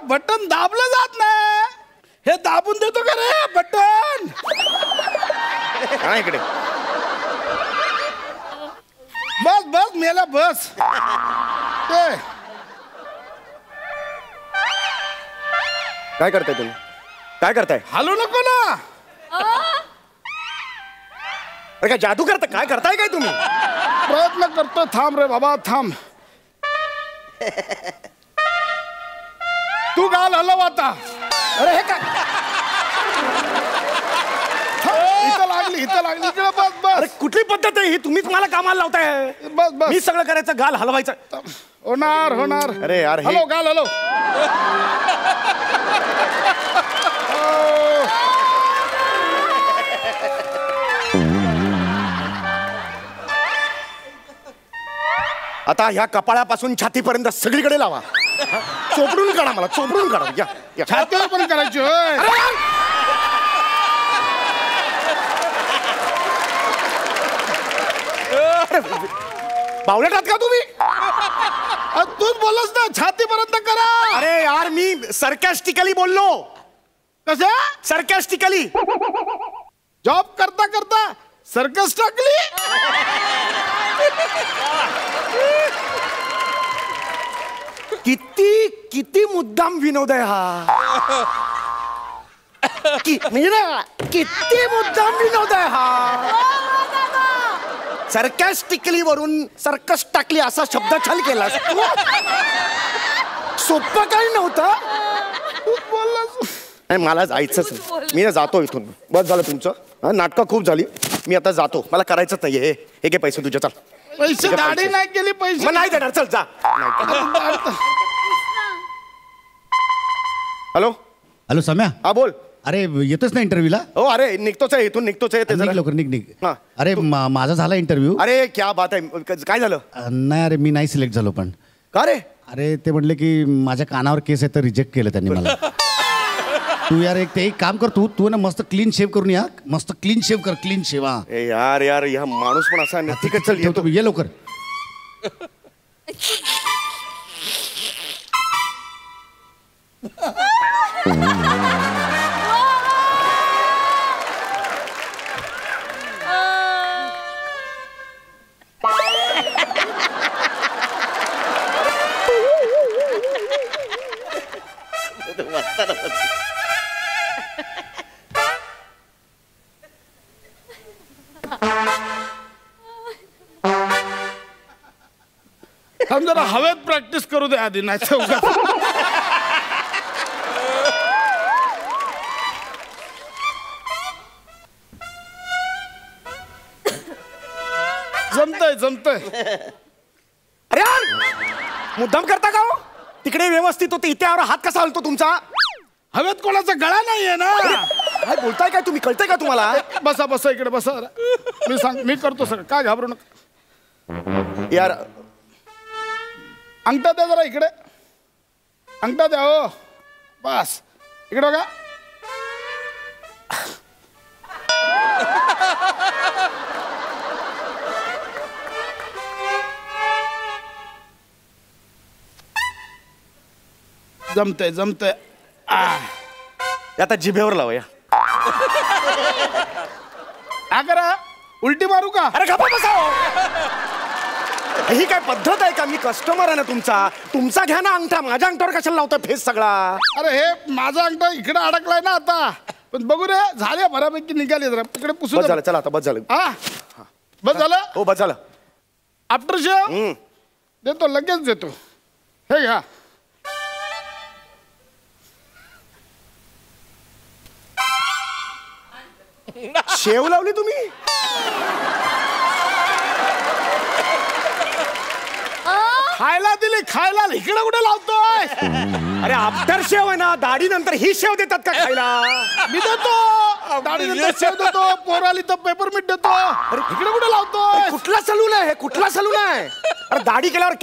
H: बटन दाबलं जात नाही. हे दाबून देतो का रे बटन?
G: हा इकडे
H: बस बस मेला बस. ते
G: काय करताय तुम्ही? काय करताय?
H: हलू नको ना.
G: अरे काय जादू करता? काय करताय काय तुम्ही?
H: प्रयत्न करतो. थांब रे बाबा थांब. तू गाल हलव आता.
G: अरे हे काय?
H: इथं लागली इकडे बस बस.
G: अरे कुठली पद्धत आहे ही? तुम्हीच मला कामाला लावताय.
H: बस बस
G: मी सगळं करायचं, गाल हलवायचं.
H: होणार होणार.
G: अरे यार हे
H: हॅलो गाल हॅलो.
G: आता ह्या कपाळापासून छातीपर्यंत सगळीकडे लावा. चोपडून काढा मला, चोपडून काढा. या, या.
H: छातीवर पण करायची होय.
G: बावळट आहात का तुम्ही?
H: तूच बोलस ना छातीपर्यंत करा.
G: अरे यार मी सरकॅस्टिकली बोललो.
H: कसं?
G: सरकॅस्टिकली.
H: जॉब करता करता सर्कस टाकली.
G: किती किती मुद्दाम विनोद आहे हा. म्हणजे ना किती मुद्दाम विनोद आहे हा. सरकॅस्टिकली वरून सर्कस टाकली असा शब्द छल केला. सोपं काही नव्हतं. नाही मला जायचंच नाही. मी ना जातो इथून. बस झालं तुमचं. हा नाटकं खूप झाली. मी आता जातो. मला करायचंच नाही. हे घे पैसे तुझे. चल.
H: पैसे दाढी नाही केली. पैसे
G: मग नाही देणार. चल जा. हॅलो
I: हॅलो सम्या.
G: हा बोल.
I: अरे येतोच ना इंटरव्ह्यूला?
G: हो अरे निघतोच आहे इथून. निघतोच आहे.
I: निघ लवकर निघ.
G: हा.
I: अरे माझा झाला इंटरव्ह्यू.
G: अरे क्या बात आहे. काय झालं?
I: नाही अरे मी नाही सिलेक्ट झालो. पण
G: का रे?
I: अरे ते म्हटले की माझ्या कानावर केस आहे तर रिजेक्ट केलं त्यांनी मला. तू यार एक काम कर. तू ना मस्त क्लीन शेव करून या. मस्त क्लीन शेव कर. Clean shave. हा
G: यार यार ह्या माणूस पण असा नाही. ठीक आहे चल येतो.
I: ये लवकर.
H: थांब जरा हवेत प्रॅक्टिस करू दे आधी. नाही जमतय.
G: अरे यार मुद्दाम करता का हो? तिकडे व्यवस्थित होते. इथे हात कसा हलतो तुमचा?
H: हवेत कोणाचा गळा नाहीये ना.
G: काय बोलताय काय तुम्ही? कळतंय का तुम्हाला?
H: बसा बसा इकडे बसा. मी करतो सर. काय घाबरू नका.
G: यार
H: अंगठा द्या जरा इकडे. अंगठा द्या. हो बस इकडे बघा. जमतय.
G: आता जिभेवर लावूया.
H: हा करा. उलटी मारू का?
G: अरे गप्पा बसा. ही काय पद्धत आहे का? मी कस्टमर आहे ना तुमचा घ्या ना अंगठा. माझ्या अंगठावर कशाला लावतोय फेस सगळा?
H: अरे हे माझा अंगठा इकडे अडकलाय ना आता. पण बघू रे, झाले बऱ्यापैकी निघाले. जरा इकडे पुसू
G: बस झालं, चला आता बस झालं.
H: हा बस झालं.
G: हो बस झालं.
H: आफ्टर शेव देतो, लगेच देतो. हे घ्या.
G: शेव लावली तुम्ही?
H: खायला दिली, खायला. इकडे कुठे लावतोय?
G: अरे आफ्टर शेव आहे ना, दाढी नंतर ही शेव देतात का खायला?
H: मी देतो दाढी नंतर शेव देतो. पोराली तर पेपरमिंट देतो. इकडे कुठे लावतोय?
G: कुठला सलून आहे? कुठला सलून आहे? अरे दाढी केल्यावर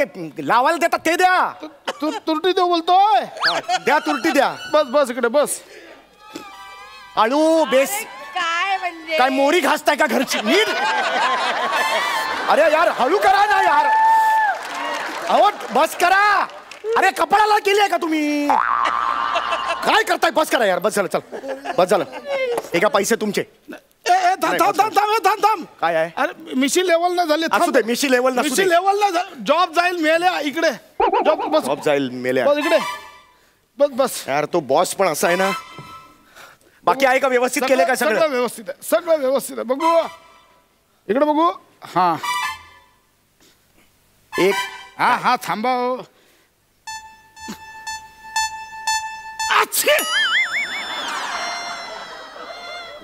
G: लावायला देतात ते द्या.
H: तुरटी देऊ बोलतोय.
G: द्या तुरटी द्या.
H: बस बस इकडे बस.
G: आळू बेस
F: काय म्हणजे
G: काय मोरी घासताय का घरची? नीट. अरे यार हळू करा ना यार. अहो बस करा. अरे कपाळाला केली आहे का तुम्ही? काय करताय? बस करा यार. बस झालं, चल बस झालं. हे का पैसे तुमचे?
H: थांब.
G: काय आहे?
H: अरे मिशी लेवल ना झाले.
G: असू दे, मिशी लेवल नसू
H: मिशी
G: दे.
H: लेवल ना. जॉब जाईल मेल्या इकडे. जॉब बस.
G: जॉब जाईल मेल्या.
H: बस इकडे बस बस.
G: यार तो बॉस पण असा आहे ना. बाकी आहे का? व्यवस्थित केले का सगळं?
H: सगळं व्यवस्थित आहे. सगळं व्यवस्थित आहे. बघू इकडे बघू. हा
G: एक
H: हा हा थांबा.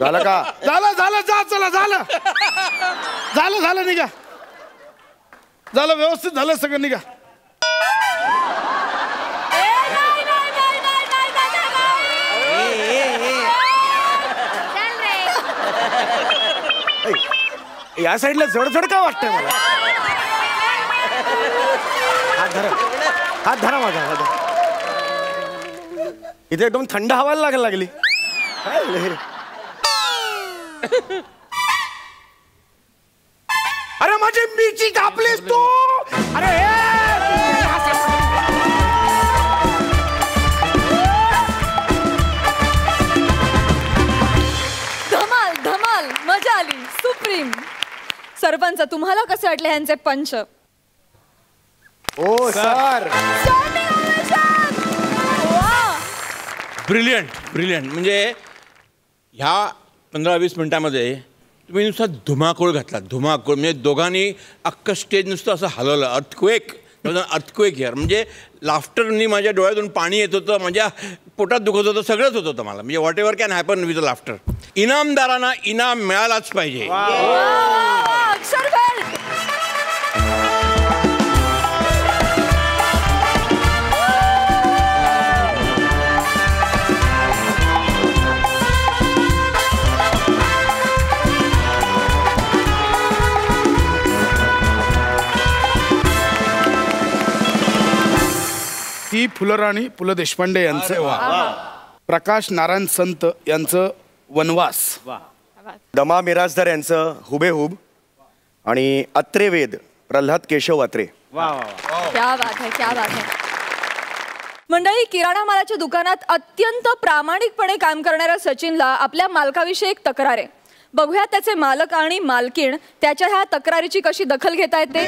G: झालं का?
H: झालं जा चला. झालं निघा. झालं व्यवस्थित झालं सगळं. निघा.
G: या साईडला जड का वाटतंय मला? हात धरा माझा. इथे एकदम थंड हवा लागली. अरे माझी मिरची कापलीस तू. अरे
A: धमाल धमाल, मजा आली. सुप्रीम. सरपंच, तुम्हाला कसे वाटले ह्यांचे पंच?
G: ओ सर,
D: ब्रिलियंट. म्हणजे ह्या 15-20 मिनिटामध्ये तुम्ही नुसता धुमाकूळ घातला. धुमाकूळ म्हणजे दोघांनी अख्खं स्टेज नुसतं असं हलवलं. अर्थक्वेक यार. म्हणजे लाफ्टरनी माझ्या डोळ्यातून पाणी येत होतं, माझ्या पोटात दुखत होतं, सगळंच होत होतं मला. म्हणजे whatever can happen with laughter. इनामदारांना इनाम मिळालाच पाहिजे.
H: ती फुलराणी पु ल देशपांडे यांचं प्रकाश नारायण संत यांचं वनवास,
G: दमा मिराजदार यांचं हुबेहूब आणि अत्रे वेद प्रल्हाद केशव अत्रे.
A: क्या बात है, क्या बात है. मंडळी, किराणा मालाच्या दुकानात अत्यंत प्रामाणिकपणे काम करणाऱ्या सचिनला आपल्या मालकाविषयी एक तक्रार आहे. बघूया त्याचे मालक आणि मालकीण त्याच्या ह्या तक्रारीची कशी दखल घेता येते.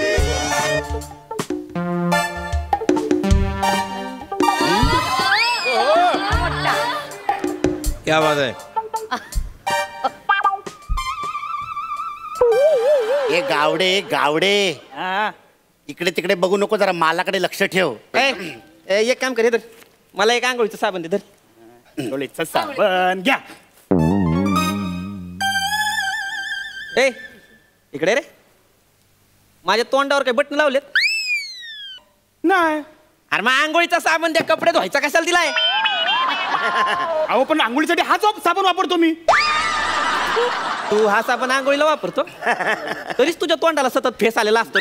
D: क्या बात आहे.
I: ए गावडे इकडे तिकडे बघू नको, जरा मालाकडे लक्ष ठेव.
B: एक काम कर, मला एक आंघोळीचं साबण दे. आंघोळीचं साबण घ्या. ए इकडे रे, माझ्या तोंडावर काही बटन लावलेत नाही. अरे मग आंघोळीचा साबण द्या, कपडे धुवायचा कशाला दिलाय?
H: अहो पण आंघोळीसाठी हाच साबण वापरतो मी.
B: तू हा साबण आंघोळीला वापरतो, तरीच तुझ्या तोंडाला सतत फेस आलेला असतो.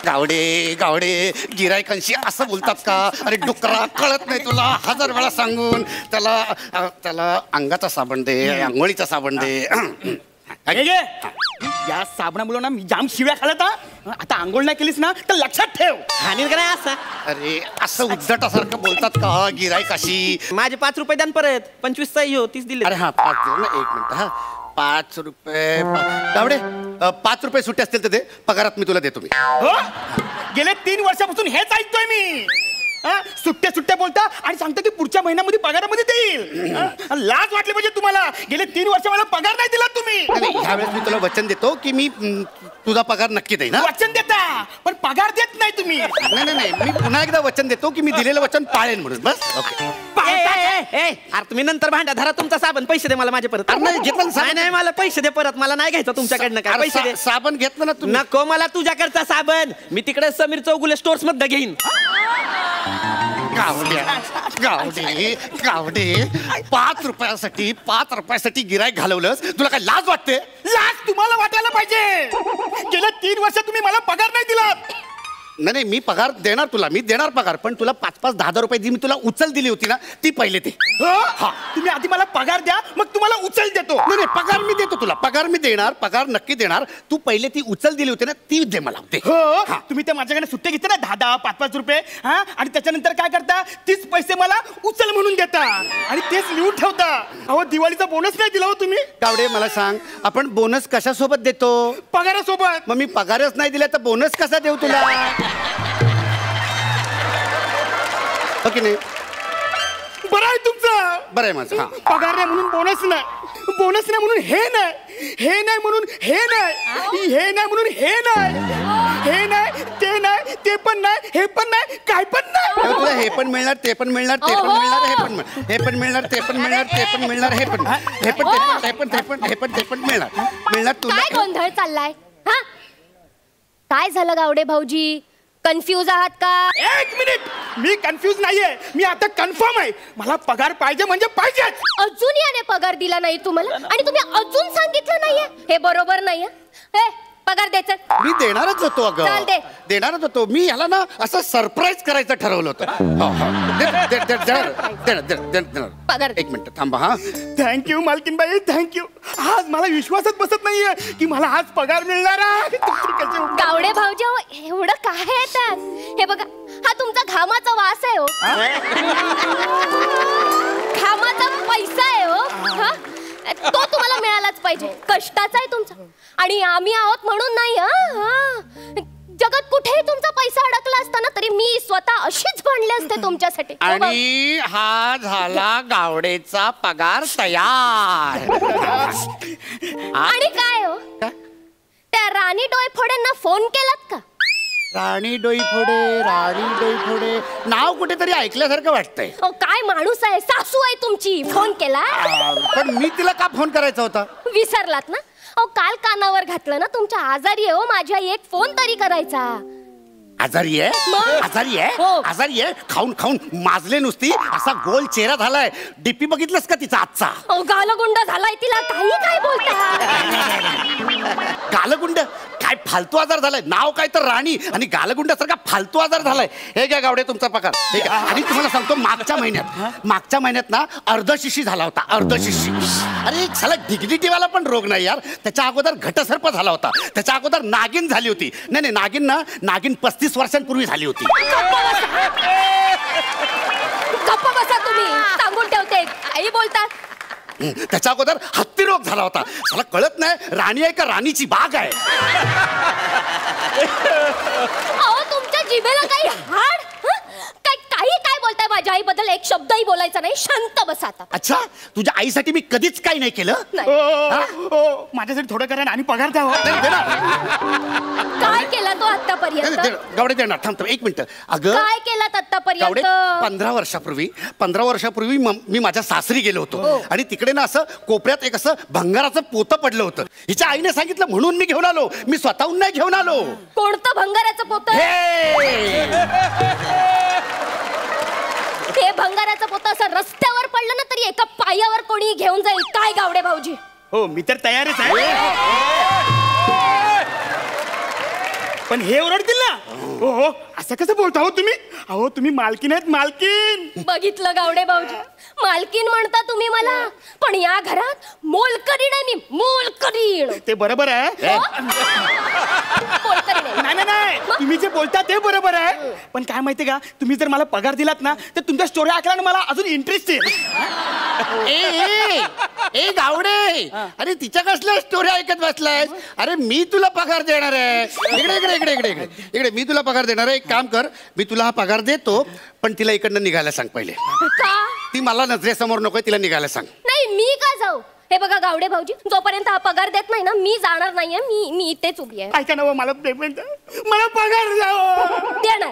I: गावडे गिरायकांशी असं बोलतात का? अरे डुकरा, कळत नाही तुला? 1000 वेळा सांगून त्याला अंगाचा साबण दे, आंघोळीचा साबण दे.
B: या साबणामुळे ना मी जाम शिव्या खाल्ल्या. आता आंघोळ नाही केलीस ना तर लक्षात ठेव. हानी का नाही असा?
I: अरे असं उद्धटासारखं बोलतात का गिरायकाशी?
B: माझे 5 रुपये द्या परत. 25 सही हो, 30 दिले.
I: अरे हा 5 दे ना. 1 मिनिट. हा
G: 5 रुपये गावडे 5 रुपये सुट्टे असतील तर दे, पगारात मी तुला देतो मी.
J: हो? गेले 3 वर्षापासून हेच ऐकतोय मी. सुट्ट्या सुट्ट्या बोलता आणि सांगता की पुढच्या महिन्यामध्ये पगारामध्ये देईल. लाज वाटली पाहिजे तुम्हाला. गेले 3 वर्ष मला पगार नाही दिला तुम्ही.
G: ह्यावेळेस मी तुला वचन देतो की मी तुझा पगार नक्की देईन.
J: वचन देता पण पगार देत नाही तुम्ही.
G: नाही मी पुन्हा एकदा वचन देतो की मी दिलेलं वचन पाळेन म्हणून. बस ओके.
B: अरे तुम्ही नंतर भांडा धरा तुमचा साबण, पैसे दे मला माझे परत.
G: नाही घेतलं ना.
B: नाही मला पैसे दे परत, मला नाही घ्यायचं तुमच्याकडनं काय. पैसे दे.
G: साबण घेतलं ना तुम्ही.
B: नको मला तुझ्याकडचा साबण, मी तिकडे समीर चौगुले स्टोर्स मध्ये घेईन.
G: गावडे 5 रुपयासाठी गिरायक घालवलंस, तुला काय लाज वाटते?
J: लाज तुम्हाला वाटायला पाहिजे. गेल्या 3 वर्ष तुम्ही मला पगार नाही दिला.
G: नाही मी पगार देणार तुला, मी देणार पगार, पण तुला 5-5, 10,000 रुपये जी मी तुला उचल दिली होती ना ती पहिले ते.
J: तुम्ही आधी मला पगार द्या, मग तुम्हाला उचल देतो.
G: नाही पगार मी देतो तुला, पगार मी देणार, पगार नक्की देणार. तू पहिले ती उचल दिली होती ना ती दे मला.
J: हो तुम्ही ते माझ्याकडे सुट्टे घेते ना 10-10, 5-5 रुपये. आणि त्याच्यानंतर काय करता, तीच पैसे मला उचल म्हणून देता आणि तेच लिहून ठेवता. अहो दिवाळीचा बोनस नाही दिला हो तुम्ही.
G: गावडे मला सांग, आपण बोनस कशासोबत देतो?
J: पगारासोबत.
G: मग मी पगारच नाही दिला तर बोनस कसा देऊ तुला? ओके नाही
J: बरं आहे तुमचं.
G: बरं आहे माझं.
J: पगार नाही म्हणून बोनस नाही, बोनस नाही म्हणून हे नाही, हे नाही म्हणून हे नाही, हे नाही म्हणून हे नाही, हे नाही ते नाही, ते पण नाही, हे पण नाही, काय पण नाही.
G: तुला हे पण मिळणार, ते पण मिळणार, ते पण मिळणार, हे पण हे पण मिळणार, ते पण मिळणार, ते पण मिळणार, हे पण हे पण ते पण मिळणार तुला.
C: काय गोंधळ चाललाय? काय झालं गावडे भाऊजी, कन्फ्यूज आहात का?
J: 1 मिनिट, मी कन्फ्यूज नाहीये, मी आता कन्फर्म आहे. मला पगार पाहिजे म्हणजे पाहिजेच.
C: अजून याने पगार दिला नाही तुम्हाला आणि तुम्ही अजून सांगितलं नाहीये, हे बरोबर नाहीये. हे पगार द्यायचा.
G: मी देणारच होतो अगं,
C: चालते.
G: देणारच होतो मी. ह्याला ना असं सरप्राईज करायचं ठरवलं होतं.
C: पगार
G: 1 मिनिट थांबा. हा
J: थँक्यू मालकीनबाई, थँक्यू. आज मला विश्वासच बसत नाहीये की मला आज पगार मिळणार आहे.
C: गावडे भाऊजी एवढं काय आहे त्यात? हे बघा, हा तुमचा घामाचा वास आहे हो, घामाचा पैसा आहे हो. तो तुम्हाला मिळालाच पाहिजे. कष्टाचा आहे तुमचा आणि आम्ही आहोत म्हणून नाही. जगात कुठेही तुमचा पैसा अडकला असताना तरी मी स्वतः अशीच भांडले असते तुमच्यासाठी.
G: आणि हा झाला गावडेचा पगार तयार.
C: आणि काय हो, त्या राणी डोईफोडेंना फोन केलात का?
G: राणी डोईफोडे नाव कुठेतरी ऐकल्यासारखं वाटतंय.
C: काय माणूस आहे, सासू आहे तुमची, फोन केला?
G: पण मी तिला का फोन करायचा होता?
C: विसरलात ना? काल कानावर घातलं ना, तुमच्या आजारी आहे हो माझ्या, एक फोन तरी करायचा.
G: आजारी आहे? आजारी आहे? आजारी आहे, खाऊन खाऊन माजले नुसती, असा गोल चेहरा झालाय. डीपी बघितलंस का तिचा आजचा?
C: गालगुंड झालाय तिला, काही काय बोलता?
G: गालगुंड काय फालतू आजार झालाय. नाव काय तर राणी आणि गालगुंड सारखा फालतू आजार झालाय. हे घ्या गावडे तुमचा पगार. ठीक आहे. आणि तुम्हाला सांगतो, मागच्या महिन्यात ना अर्धशिशी झाला होता, अर्धशिशी. अरे साला डिग्निटीवाला पण रोग नाही यार. त्याच्या अगोदर घटसर्प झाला होता, त्याच्या अगोदर नागिन झाली होती. नाही नागिन 35 वर्षांपूर्वी झाली होती.
C: गप्प बसा तुम्ही, सांगून ठेवते, काही बोलतात.
G: त्याच्या अगोदर हत्ती रोग झाला होता. मला कळत नाही राणी आहे का राणीची बाग आहे.
C: तुमच्या जिभेला काही हाड? काही बोलताय? माझ्या आईबद्दल एक शब्दही बोलायचा नाही, शांत बसा आता.
G: अच्छा, तुझ्या आईसाठी मी कधीच काही नाही केलं.
J: माझ्यासाठी थोडं करा आणि पगार द्या.
C: काय केला तो आतापर्यंत?
G: गावडे देणार. थांबतो 1 मिनिट. अगं
C: काय केलं आतापर्यंत?
G: 15 वर्षापूर्वी मी माझ्या सासरी गेलो होतो आणि तिकडे ना असं कोपऱ्यात एक असं भंगाराचं पोतं पडलं होतं. हिच्या आईने सांगितलं म्हणून मी घेऊन आलो. मी स्वतःहून नाही घेऊन आलो.
C: कोणतं भंगाराचं पोतं? ते भंगाराचं पोतं असं रस्त्यावर पडलं ना तरी एका पायावर कोणी घेऊन जाईल. काय गावडे भाऊजी?
J: हो मी तर तयारच आहे. पण हे ओरडतील ना. हो असं कसं बोलता हो तुम्ही? अहो तुम्ही मालकीन आहेत, मालकीन.
C: बघितलं गावडे भाऊजी, मालकीन म्हणता तुम्ही मला, पण या घरात मोलकरीण आहे मी, मोलकरीण.
J: ते बरोबर आहे.
C: मोलकरीण आहे.
J: नाही नाही नाही, तुम्ही जे बोलता ते बरोबर आहे, पण काय माहितीये का, तुम्ही जर मला पगार दिलात ना तर तुमच्या स्टोरी ऐकल्याने मला अजून इंटरेस्ट येईल.
I: ए गावडे, अरे तिच्या कसल्या स्टोरी ऐकत बसलाय? अरे मी तुला पगार देणार आहे. इकडे इकडे इकडे इकडे इकडे इकडे मी तुला पगार देणार आहे. एक काम कर, मी तुला हा पगार देतो, पण तिला इकडनं निघायला सांग पहिले.
C: का?
I: ती मला नजरेसमोर नकोय, तिला निघायला सांग.
C: नाही, मी का जाऊ? हे बघा गावडे भाऊजी, जोपर्यंत हा पगार देत नाही ना मी जाणार नाहीये. मी इथेच उभी आहे.
J: ऐका ना हो, मला पेमेंट, मला पगार द्या.
C: देणार,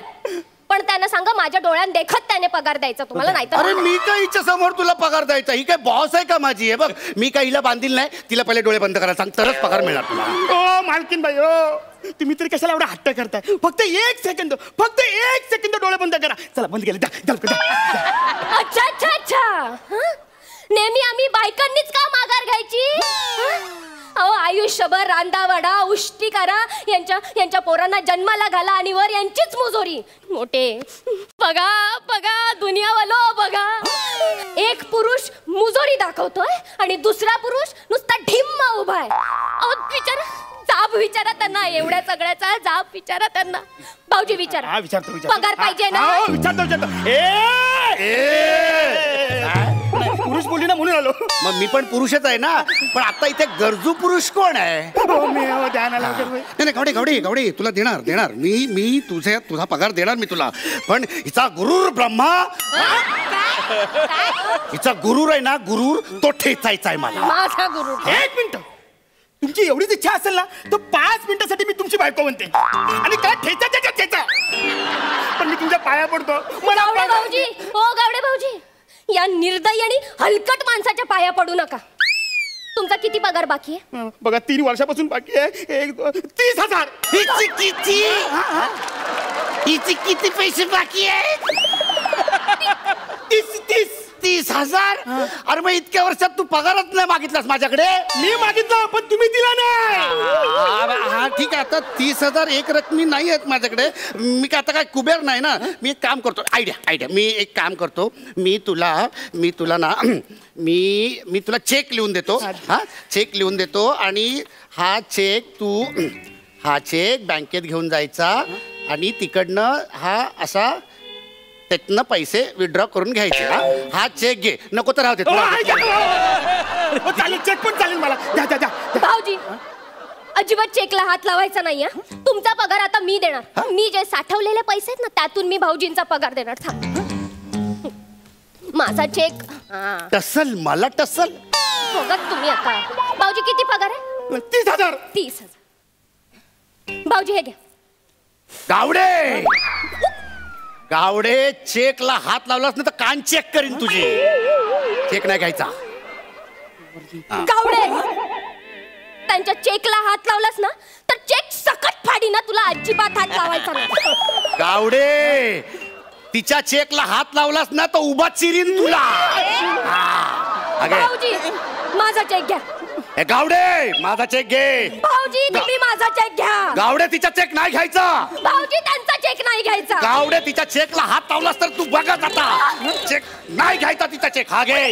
C: पण त्यांना सांगा माझ्या डोळ्यात देखत त्याने पगार द्यायचा तुम्हाला, नाही
I: अरे
C: तर
I: मी काय हिच्या समोर तुला पगार द्यायचा? ही काय बॉस आहे का माझी? आहे बघ, मी काय हिला बांधील नाही. तिला पहिले डोळे बंद करायला सांग, तरच पगार मिळणार तुला.
J: ओ मालकीन बाई, ओ तुम्ही तरी कशाला एवढा हट्ट करताय? फक्त एक सेकंद डोळे बंद करा. चला बंद केले.
C: अच्छा अच्छा अच्छा. हं? नेहमी आम्ही बायकांनीच का माघार घ्यायची? हं? अहो, आयुष्यभर रांदावडा उष्टी करा, यांच्या पोरांना जन्माला घाला आणि वर यांचीच मुजोरी. मोठे बघा बघा, दुनियावालो बघा, एक पुरुष मुजोरी दाखवतोय आणि दुसरा पुरुष नुसता ढिम्मा उभा आहे. अहो बिचारा, जाब विचारा त्यांना, एवढ्या सगळ्याचा जाब विचारा त्यांना. भाऊजी विचारा.
J: विचारतो.
C: पगार पाहिजे ना?
J: विचारतो. पुरुष बोलली ना म्हणून आलो.
I: मग मी पण पुरुषच आहे ना, पण आता इथे गरजू पुरुष कोण आहे? नाही गावडे गावडे गावडे, तुला देणार मी तुझा पगार देणार मी तुला, पण हिचा गुरूर ब्रह्मा, हिचा गुरूर आहे ना, गुरूर तो ठेचायचा आहे मला.
C: माझा गुरु.
J: एक मिनिट, तुमची एवढीच इच्छा असेल ना तर 5 मिनिटासाठी मी तुमची बायको बनते आणि काय ठेचा. पण मी तुमच्या पाया पडतो.
C: गावडे भाऊजी, ओ गावडे भाऊजी, या निर्दयी आणि हलकट माणसाच्या पाया पडू नका. तुमचा किती पगार बाकी आहे?
J: बघा 3 वर्षापासून बाकी आहे. 30,000.
I: हिची किती पैसे बाकी आहे? 30,000. अरे मग इतक्या वर्षात तू पगारच नाही मागितलास माझ्याकडे?
J: मी मागितलं पण तुम्ही दिला नाही.
I: हा ठीक आहे, आता 30,000 एक रकमी नाही आहेत माझ्याकडे. मी काय आता काय कुबेर नाही ना. मी एक काम करतो, आयडिया मी एक काम करतो, मी तुला ना मी तुला चेक लिहून देतो. हा चेक लिहून देतो आणि हा चेक बँकेत घेऊन जायचा आणि तिकडनं हा असा त्यातनं पैसे विड्रॉ करून घ्यायचे. हा चेक घे, नको तर राहू दे.
J: चालेल, चेक पण चालेल मला. द्या.
C: भाऊजी, अजिबात चेकला हात लावायचा नाही. तुमचा पगार आता मी देणार. मी जे साठवलेले पैसे आहेत ना त्यातून मी भाऊजींचा पगार देणार. माझा चेक.
I: टसल मला टसल.
C: बघा तुम्ही आता. भाऊजी किती पगार आहे?
J: 30,000.
C: 30,000. भाऊजी हे घ्या.
I: गावडे चेकला हात लावलास ना तर कान चेक करीन तुझे. चेक नाही घ्यायचा.
C: गावडे, त्यांच्या चेकला हात लावलास ना तर चेक सकट फाडी ना. तुला अजिबात हात लावायचा नाही.
I: गावडे, तिच्या चेकला हात लावलास ना तर उभा चिरीन तुला.
C: भाऊजी, माझा चेक घ्या.
I: गावडे, माझा चेक घे.
C: भाऊजी, तुम्ही माझा चेक घ्या.
I: गावडे, तिचा चेक नाही घ्यायचा.
C: भाऊजी, त्यांचा चेक नाही घ्यायचा.
I: गावडे, तिच्या चेकला हात लावलास तर तू बघत आता. चेक नाही घ्यायचा तिचा चेक. हा घे.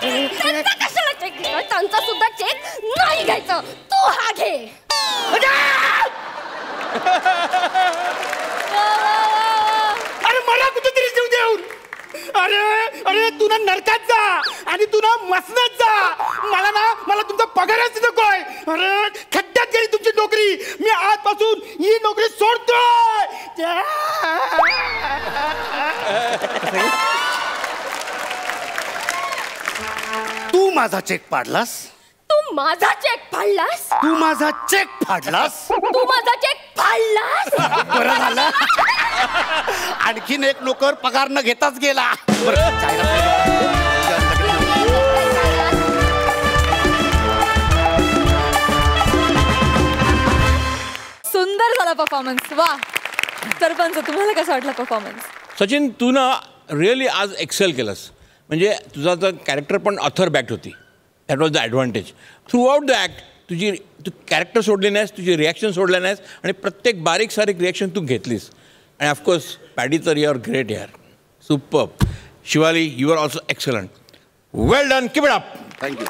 C: त्यांचा कशाला चेक घ्या? त्यांचा सुद्धा चेक नाही घ्यायचा. तू हा घे.
J: अरे मला कुठेतरी जीव देऊन. अरे तू ना नरकात जा आणि तू ना मसनात जा. मला तुमचा पगारच नकोय. अरे खड्ड्यात गेली तुमची नोकरी. मी आजपासून ही नोकरी सोडतोय.
I: तू माझा चेक पाडलास.
C: तू माझा चेक फाडलास.
I: तू माझा चेक फाडलास.
C: तू माझा चेक फाडलास.
I: बरं झालं. आणखीन एक नोकर पगार न घेताच गेला.
A: सुंदर झाला परफॉर्मन्स. वा सरपंच, तुम्हाला कसं वाटलं परफॉर्मन्स?
D: सचिन, तू ना रिअली आज एक्सेल केलंस. म्हणजे तुझा तर कॅरेक्टर पण ऑथर बॅक्ड होती. That was the advantage. Throughout the act तू कॅरेक्टर सोडली नाहीस, तुझी रिॲक्शन सोडल्या नाहीस आणि प्रत्येक बारीक सारीक रिॲक्शन तू घेतलीस. आणि ऑफकोर्स पॅडी तर युअर ग्रेट यार. Superb. Shivali, you are also excellent. Well done, keep it up.
I: Thank you.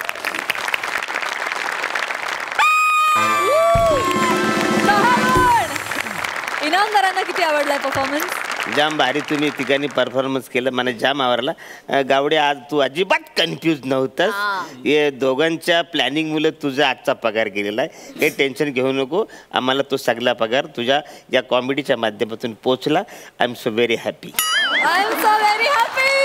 A: इनामदारांना किती आवडलाय परफॉर्मन्स?
K: जाम भारी तुम्ही तिघांनी परफॉर्मन्स केलं, मला जाम आवडला. गावडे, आज तू अजिबात कन्फ्यूज नव्हतास. हे दोघांच्या प्लॅनिंग मुळे तुझा आजचा पगार गेलेला आहे. काही टेन्शन घेऊ नको, आम्हाला तो सगळा पगार तुझ्या या कॉमेडीच्या माध्यमातून पोचला. I am so very happy.
A: I am so very happy.